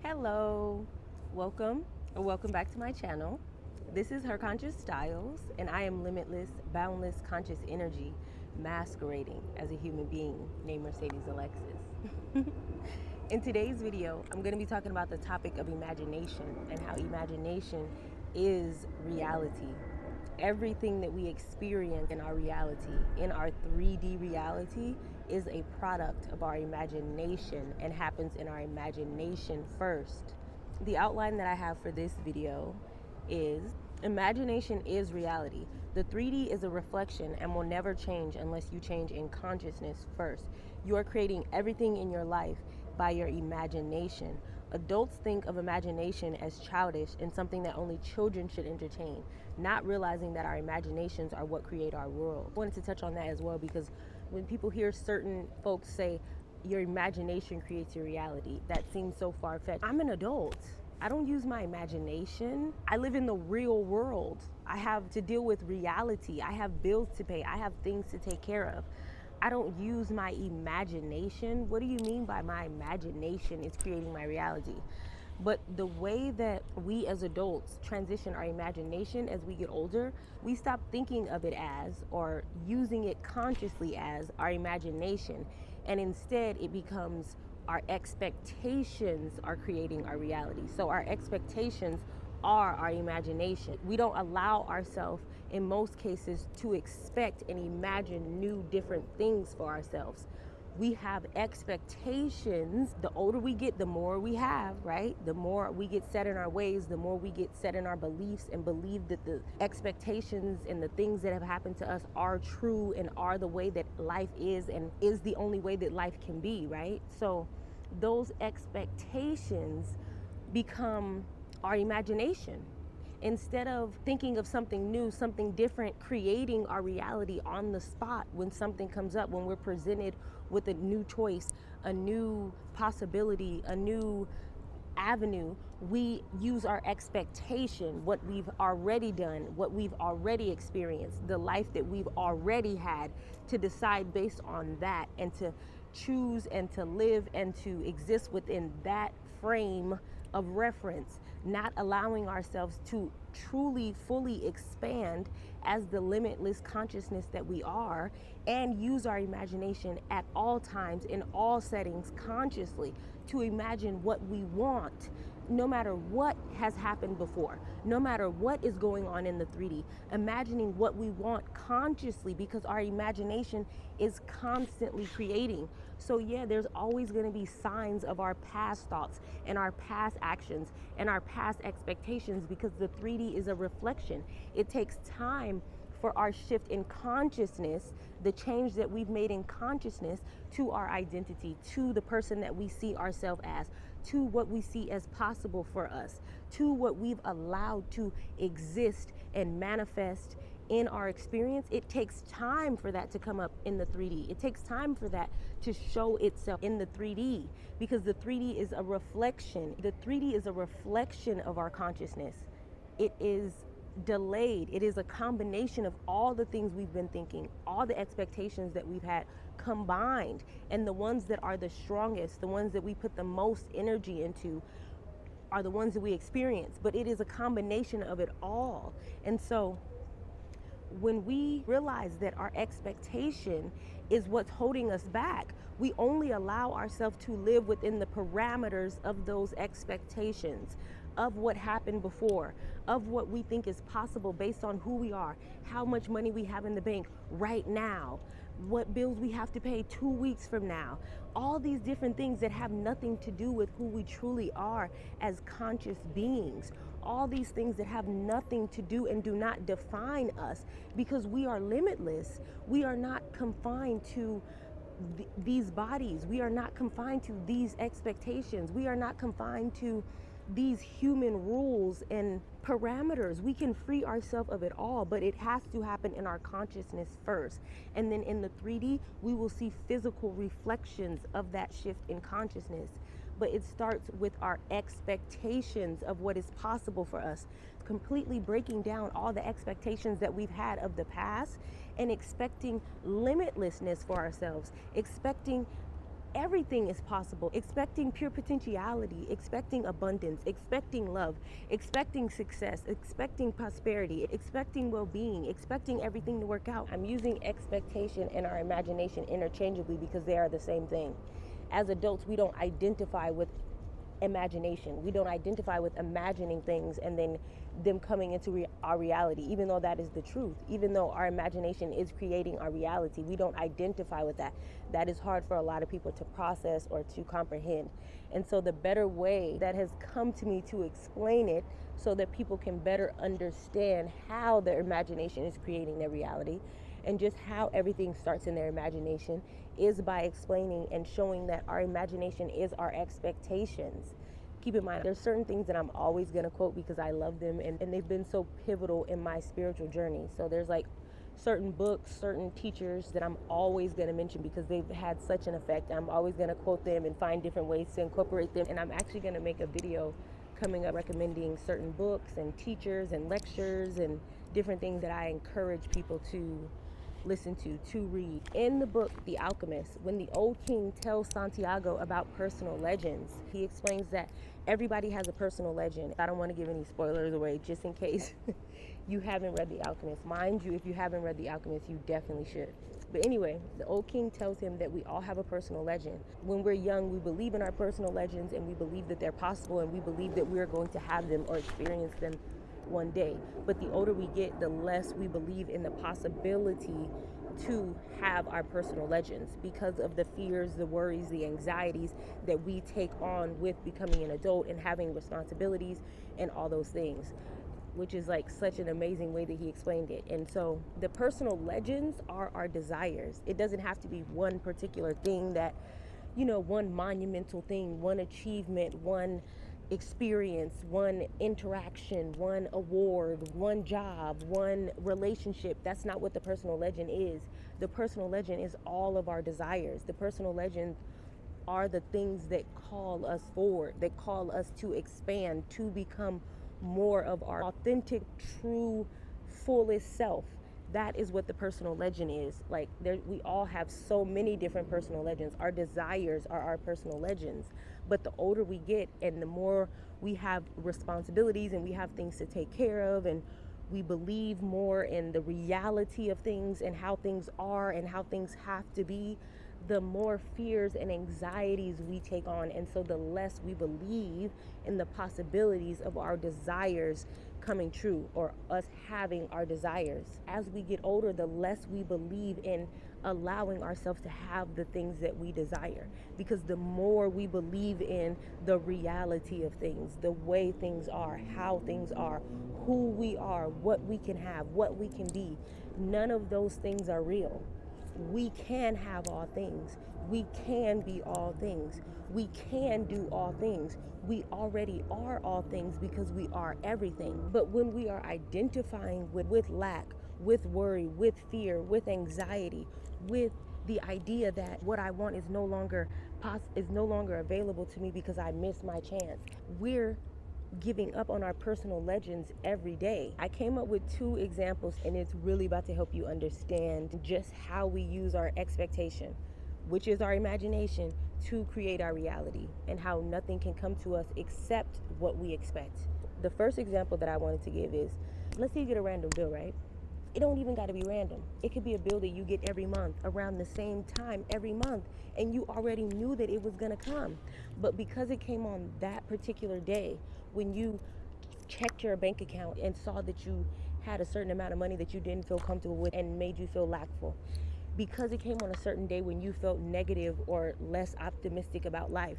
Hello, welcome or welcome back to my channel. This is Her Conscious Styles, and I am limitless, boundless conscious energy masquerading as a human being named Mercedes Alexis. In today's video, I'm going to be talking about the topic of imagination and how imagination is reality. Everything that we experience in our reality, in our 3D reality, is a product of our imagination and happens in our imagination first. The outline that I have for this video is imagination is reality. The 3D is a reflection and will never change unless you change in consciousness first. You are creating everything in your life by your imagination. Adults think of imagination as childish and something that only children should entertain, not realizing that our imaginations are what create our world. I wanted to touch on that as well because when people hear certain folks say your imagination creates your reality, that seems so far-fetched. I'm an adult. I don't use my imagination. I live in the real world. I have to deal with reality. I have bills to pay. I have things to take care of. I don't use my imagination. What do you mean by my imagination is creating my reality? But the way that we as adults transition our imagination as we get older, we stop thinking of it as or using it consciously as our imagination. And instead it becomes our expectations are creating our reality. So our expectations are our imagination. We don't allow ourselves in most cases to expect and imagine new different things for ourselves. We have expectations. The older we get, the more we have, right? The more we get set in our ways, the more we get set in our beliefs and believe that the expectations and the things that have happened to us are true and are the way that life is and is the only way that life can be, right? So those expectations become our imagination. Instead of thinking of something new, something different, creating our reality on the spot when something comes up, when we're presented with a new choice, a new possibility, a new avenue, we use our expectation, what we've already done, what we've already experienced, the life that we've already had, to decide based on that and to choose and to live and to exist within that frame of reference, not allowing ourselves to truly, fully expand as the limitless consciousness that we are, and use our imagination at all times, in all settings, consciously, to imagine what we want, no matter what has happened before, no matter what is going on in the 3D, imagining what we want consciously, because our imagination is constantly creating. So yeah, there's always going to be signs of our past thoughts and our past actions and our past expectations, because the 3D is a reflection. It takes time for our shift in consciousness, the change that we've made in consciousness, to our identity, to the person that we see ourselves as, to what we see as possible for us, to what we've allowed to exist and manifest in our experience. It takes time for that to come up in the 3D. It takes time for that to show itself in the 3D, because the 3D is a reflection. The 3D is a reflection of our consciousness. It is delayed. It is a combination of all the things we've been thinking, all the expectations that we've had combined, and the ones that are the strongest, the ones that we put the most energy into, are the ones that we experience. But it is a combination of it all. And so when we realize that our expectation is what's holding us back, we only allow ourselves to live within the parameters of those expectations, of what happened before, of what we think is possible based on who we are, how much money we have in the bank right now, what bills we have to pay 2 weeks from now, all these different things that have nothing to do with who we truly are as conscious beings, all these things that have nothing to do and do not define us, because we are limitless. We are not confined to these bodies. We are not confined to these expectations. We are not confined to these human rules and parameters. We can free ourselves of it all, but it has to happen in our consciousness first. And then in the 3D, we will see physical reflections of that shift in consciousness. But it starts with our expectations of what is possible for us, completely breaking down all the expectations that we've had of the past and expecting limitlessness for ourselves, expecting everything is possible. Expecting pure potentiality, expecting abundance, expecting love, expecting success, expecting prosperity, expecting well-being, expecting everything to work out. I'm using expectation and our imagination interchangeably because they are the same thing. As adults, we don't identify with imagination. We don't identify with imagining things and then them coming into our reality, even though that is the truth. Even though our imagination is creating our reality, we don't identify with that. That is hard for a lot of people to process or to comprehend. And so the better way that has come to me to explain it so that people can better understand how their imagination is creating their reality and just how everything starts in their imagination is by explaining and showing that our imagination is our expectations. Keep in mind, there's certain things that I'm always going to quote because I love them and they've been so pivotal in my spiritual journey. So there's like certain books, certain teachers that I'm always going to mention because they've had such an effect. I'm always going to quote them and find different ways to incorporate them. And I'm actually going to make a video coming up recommending certain books and teachers and lectures and different things that I encourage people to listen to read. In the book, The Alchemist, when the old king tells Santiago about personal legends, he explains that everybody has a personal legend. I don't want to give any spoilers away just in case you haven't read The Alchemist. Mind you, if you haven't read The Alchemist, you definitely should. But anyway, the old king tells him that we all have a personal legend. When we're young, we believe in our personal legends and we believe that they're possible and we believe that we're going to have them or experience them one day. But the older we get, the less we believe in the possibility to have our personal legends because of the fears, the worries, the anxieties that we take on with becoming an adult and having responsibilities and all those things, which is like such an amazing way that he explained it. And so the personal legends are our desires. It doesn't have to be one particular thing that, one monumental thing, one achievement, one experience, one interaction, one award, one job, one relationship. That's not what the personal legend is. The personal legend is all of our desires. The personal legends are the things that call us forward, that call us to expand, to become more of our authentic, true, fullest self. That is what the personal legend is. Like, we all have so many different personal legends. Our desires are our personal legends. But the older we get and the more we have responsibilities and we have things to take care of and we believe more in the reality of things and how things are and how things have to be, the more fears and anxieties we take on. And so the less we believe in the possibilities of our desires coming true or us having our desires. As we get older, the less we believe in allowing ourselves to have the things that we desire, because the more we believe in the reality of things, the way things are, how things are, who we are, what we can have, what we can be, none of those things are real. We can have all things. We can be all things. We can do all things. We already are all things because we are everything. But when we are identifying with lack, with worry, with fear, with anxiety, with the idea that what I want is no longer available to me because I missed my chance, we're giving up on our personal legends every day. I came up with 2 examples, and it's really about to help you understand just how we use our expectation, which is our imagination, to create our reality, and how nothing can come to us except what we expect. The first example that I wanted to give is, let's say you get a random bill, right? It don't even got to be random. It could be a bill that you get every month around the same time every month, and you already knew that it was going to come. But because it came on that particular day, when you checked your bank account and saw that you had a certain amount of money that you didn't feel comfortable with and made you feel lackful, because it came on a certain day when you felt negative or less optimistic about life,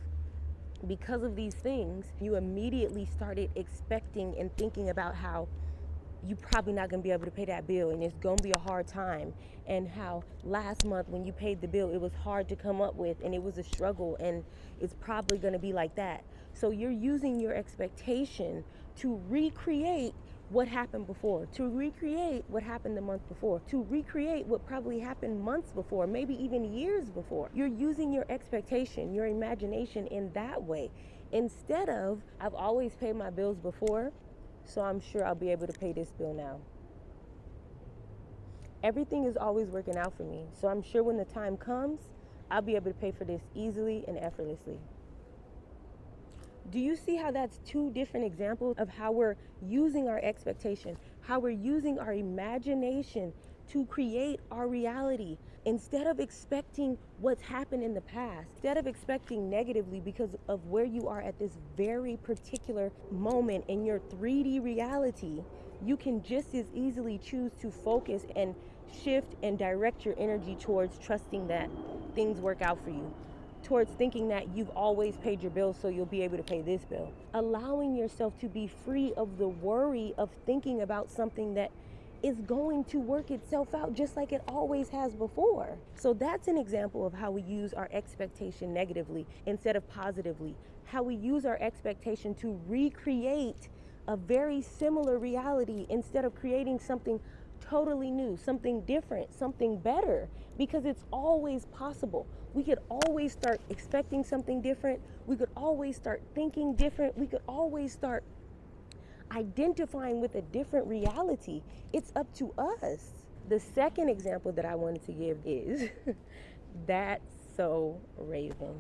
because of these things, you immediately started expecting and thinking about how you're probably not going to be able to pay that bill and it's going to be a hard time, and how last month when you paid the bill it was hard to come up with and it was a struggle and it's probably going to be like that. So you're using your expectation to recreate what happened before, to recreate what happened the month before, to recreate what probably happened months before, maybe even years before. You're using your expectation, your imagination in that way, instead of, I've always paid my bills before, so I'm sure I'll be able to pay this bill now. Everything is always working out for me, so I'm sure when the time comes, I'll be able to pay for this easily and effortlessly. Do you see how that's two different examples of how we're using our expectation, how we're using our imagination to create our reality? Instead of expecting what's happened in the past, instead of expecting negatively because of where you are at this very particular moment in your 3D reality, you can just as easily choose to focus and shift and direct your energy towards trusting that things work out for you, towards thinking that you've always paid your bills so you'll be able to pay this bill. Allowing yourself to be free of the worry of thinking about something that is going to work itself out just like it always has before. So that's an example of how we use our expectation negatively instead of positively. How we use our expectation to recreate a very similar reality instead of creating something totally new, something different, something better, because it's always possible. We could always start expecting something different. We could always start thinking different. We could always start identifying with a different reality. It's up to us. The second example that I wanted to give is that's so Raven.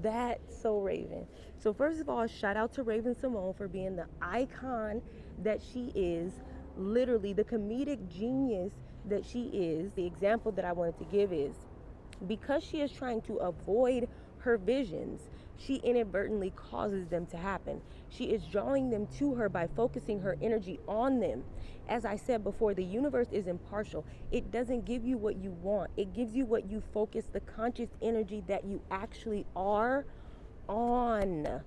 That's so Raven. So first of all, shout out to Raven Simone for being the icon that she is, literally the comedic genius that she is. The example that I wanted to give is, because she is trying to avoid her visions, she inadvertently causes them to happen. She is drawing them to her by focusing her energy on them. As I said before, the universe is impartial. It doesn't give you what you want. It gives you what you focus the conscious energy that you actually are on.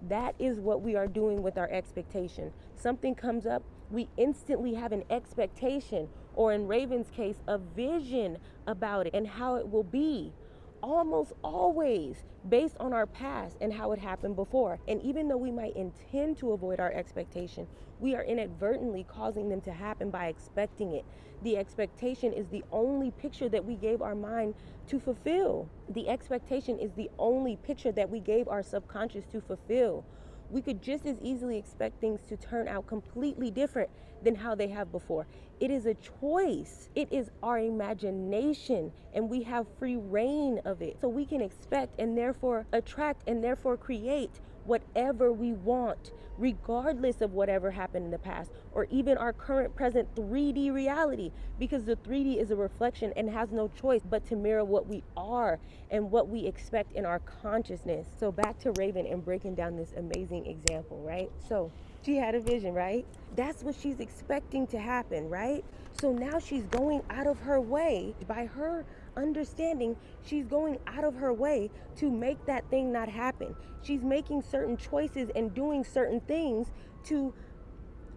That is what we are doing with our expectation. Something comes up, we instantly have an expectation, or in Raven's case, a vision about it and how it will be. Almost always based on our past and how it happened before. And even though we might intend to avoid our expectation, we are inadvertently causing them to happen by expecting it. The expectation is the only picture that we gave our mind to fulfill. The expectation is the only picture that we gave our subconscious to fulfill. We could just as easily expect things to turn out completely different than how they have before. It is a choice. It is our imagination, and we have free reign of it. So we can expect and therefore attract and therefore create whatever we want, regardless of whatever happened in the past or even our current present 3D reality, because the 3D is a reflection and has no choice but to mirror what we are and what we expect in our consciousness. So back to Raven and breaking down this amazing example, right? So she had a vision, right? That's what she's expecting to happen, right? So now she's going out of her way. By her understanding, she's going out of her way to make that thing not happen. She's making certain choices and doing certain things to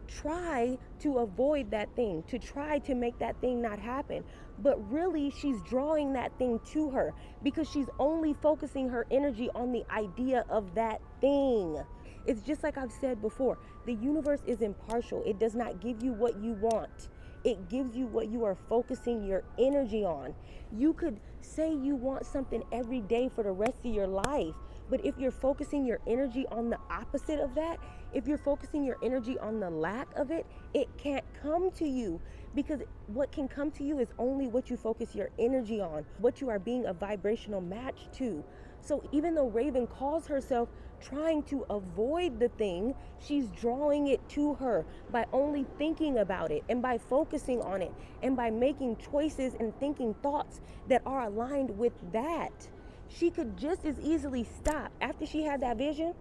try to avoid that thing, to try to make that thing not happen. But really, she's drawing that thing to her because she's only focusing her energy on the idea of that thing. It's just like I've said before, the universe is impartial. It does not give you what you want. It gives you what you are focusing your energy on. You could say you want something every day for the rest of your life, but if you're focusing your energy on the opposite of that, if you're focusing your energy on the lack of it, it can't come to you, because what can come to you is only what you focus your energy on, what you are being a vibrational match to. So even though Raven calls herself trying to avoid the thing, she's drawing it to her by only thinking about it and by focusing on it and by making choices and thinking thoughts that are aligned with that. She could just as easily stop after she had that vision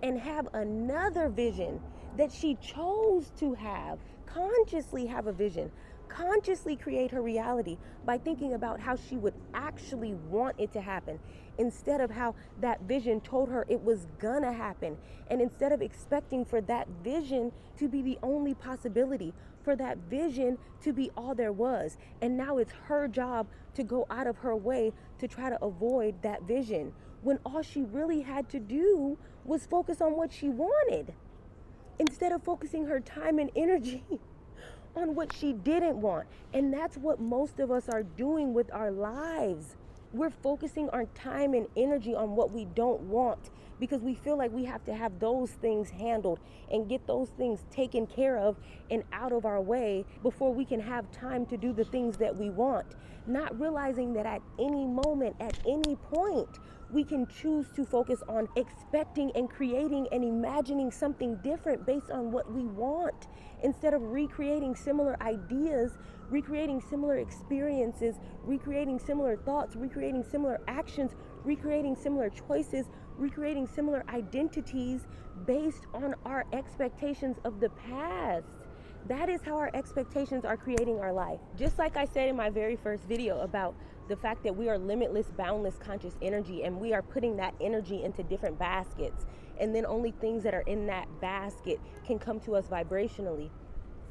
and have another vision that she chose to have. Consciously have a vision, consciously create her reality by thinking about how she would actually want it to happen, instead of how that vision told her it was gonna happen. And instead of expecting for that vision to be the only possibility, for that vision to be all there was. And now it's her job to go out of her way to try to avoid that vision, when all she really had to do was focus on what she wanted, instead of focusing her time and energy on what she didn't want. And that's what most of us are doing with our lives. We're focusing our time and energy on what we don't want because we feel like we have to have those things handled and get those things taken care of and out of our way before we can have time to do the things that we want. Not realizing that at any moment, at any point, we can choose to focus on expecting and creating and imagining something different based on what we want, instead of recreating similar ideas, recreating similar experiences, recreating similar thoughts, recreating similar actions, recreating similar choices, recreating similar identities based on our expectations of the past. That is how our expectations are creating our life. Just like I said in my very first video about the fact that we are limitless, boundless conscious energy, and we are putting that energy into different baskets, and then only things that are in that basket can come to us vibrationally.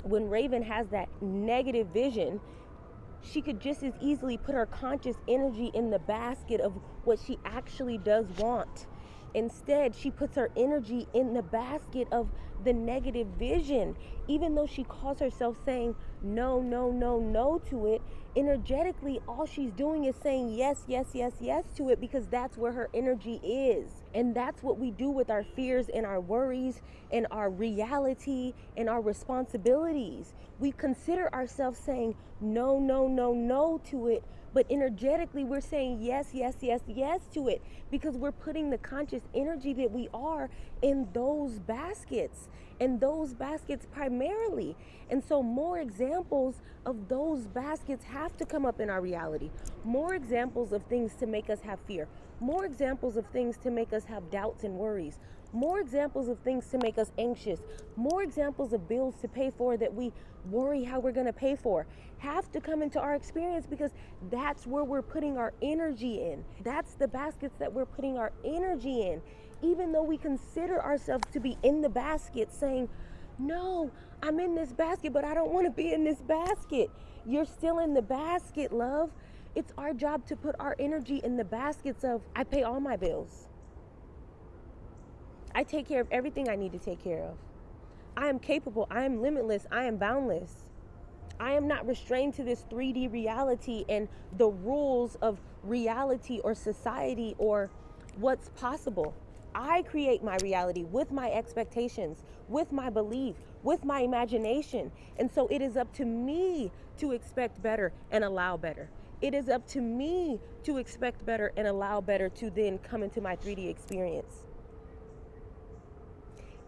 When Raven has that negative vision, she could just as easily put her conscious energy in the basket of what she actually does want. Instead, she puts her energy in the basket of the negative vision. Even though she calls herself saying no, no, no, no to it, energetically, all she's doing is saying yes, yes, yes, yes to it, because that's where her energy is. And that's what we do with our fears and our worries and our reality and our responsibilities. We consider ourselves saying no, no, no, no to it, but energetically we're saying yes, yes, yes, yes to it, because we're putting the conscious energy that we are in those baskets, primarily. And so more examples of those baskets have to come up in our reality. More examples of things to make us have fear. More examples of things to make us have doubts and worries. More examples of things to make us anxious. More examples of bills to pay for that we worry how we're going to pay for have to come into our experience, because that's where we're putting our energy in. That's the baskets that we're putting our energy in. Even though we consider ourselves to be in the basket, saying, no, I'm in this basket, but I don't want to be in this basket. You're still in the basket, love. It's our job to put our energy in the baskets of, I pay all my bills. I take care of everything I need to take care of. I am capable. I am limitless. I am boundless. I am not restrained to this 3D reality and the rules of reality or society or what's possible. I create my reality with my expectations, with my belief, with my imagination. And so it is up to me to expect better and allow better. It is up to me to expect better and allow better to then come into my 3D experience.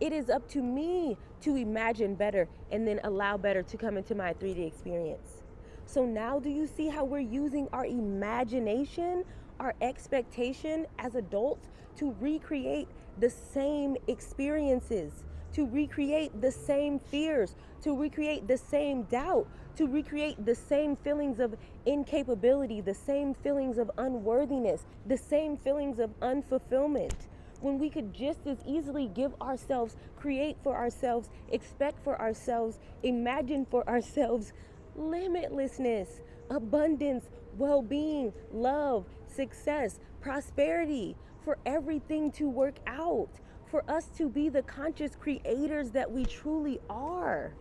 It is up to me to imagine better and then allow better to come into my 3D experience. So now do you see how we're using our imagination, our expectation as adults to recreate the same experiences, to recreate the same fears, to recreate the same doubt, to recreate the same feelings of incapability, the same feelings of unworthiness, the same feelings of unfulfillment, when we could just as easily give ourselves, create for ourselves, expect for ourselves, imagine for ourselves limitlessness, abundance, well-being, love, success, prosperity, for everything to work out, for us to be the conscious creators that we truly are.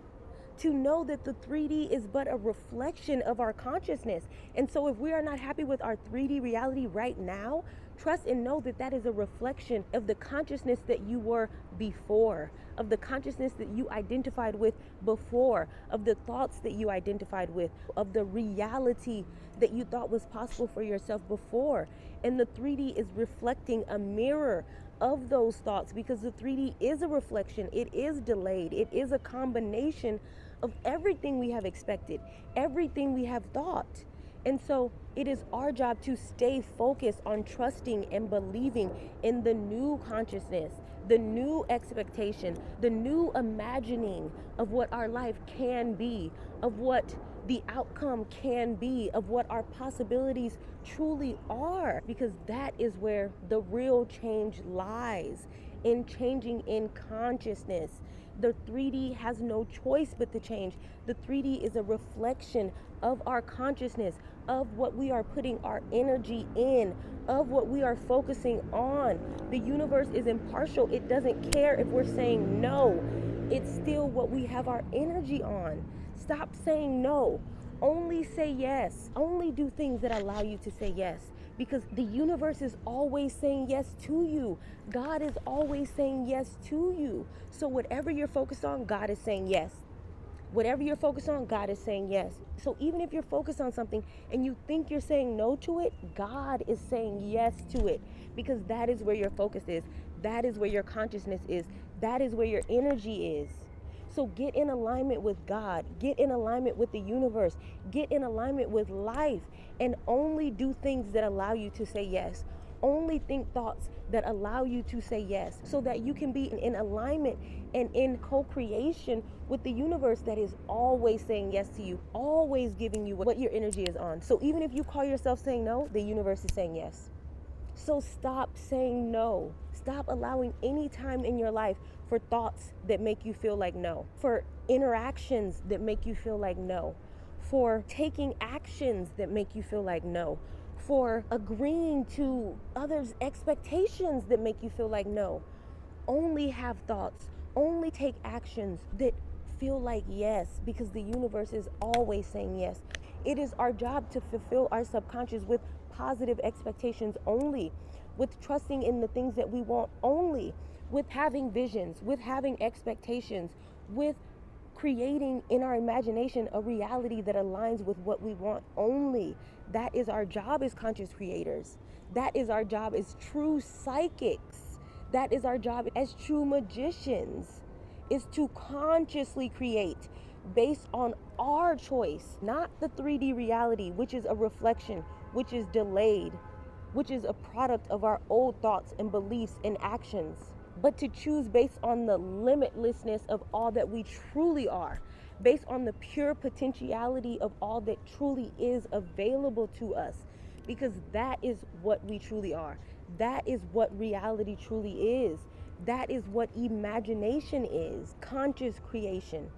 To know that the 3D is but a reflection of our consciousness. And so if we are not happy with our 3D reality right now, trust and know that that is a reflection of the consciousness that you were before, of the consciousness that you identified with before, of the thoughts that you identified with, of the reality that you thought was possible for yourself before. And the 3D is reflecting a mirror of those thoughts, because the 3D is a reflection. It is delayed. It is a combination of everything we have expected, everything we have thought. And so it is our job to stay focused on trusting and believing in the new consciousness, the new expectation, the new imagining of what our life can be, of what the outcome can be, of what our possibilities truly are, because that is where the real change lies, in changing in consciousness. The 3D has no choice but to change. The 3D is a reflection of our consciousness, of what we are putting our energy in, of what we are focusing on. The universe is impartial. It doesn't care if we're saying no. It's still what we have our energy on. Stop saying no. Only say yes. Only do things that allow you to say yes. because the universe is always saying yes to you. God is always saying yes to you. So whatever you're focused on, God is saying yes. Whatever you're focused on, God is saying yes. So even if you're focused on something and you think you're saying no to it, God is saying yes to it, because that is where your focus is. That is where your consciousness is. That is where your energy is. So get in alignment with God. Get in alignment with the universe. Get in alignment with life, and only do things that allow you to say yes. Only think thoughts that allow you to say yes, so that you can be in alignment and in co-creation with the universe that is always saying yes to you, always giving you what your energy is on. So even if you call yourself saying no, the universe is saying yes. So stop saying no. Stop allowing any time in your life for thoughts that make you feel like no, for interactions that make you feel like no, for taking actions that make you feel like no, for agreeing to others' expectations that make you feel like no. Only have thoughts, only take actions that feel like yes, because the universe is always saying yes. It is our job to fulfill our subconscious with positive expectations only, with trusting in the things that we want only, with having visions, with having expectations, with creating in our imagination a reality that aligns with what we want only. That is our job as conscious creators. That is our job as true psychics. That is our job as true magicians, is to consciously create based on our choice, not the 3D reality, which is a reflection, which is delayed, which is a product of our old thoughts and beliefs and actions, but to choose based on the limitlessness of all that we truly are, based on the pure potentiality of all that truly is available to us, because that is what we truly are. That is what reality truly is. That is what imagination is, conscious creation.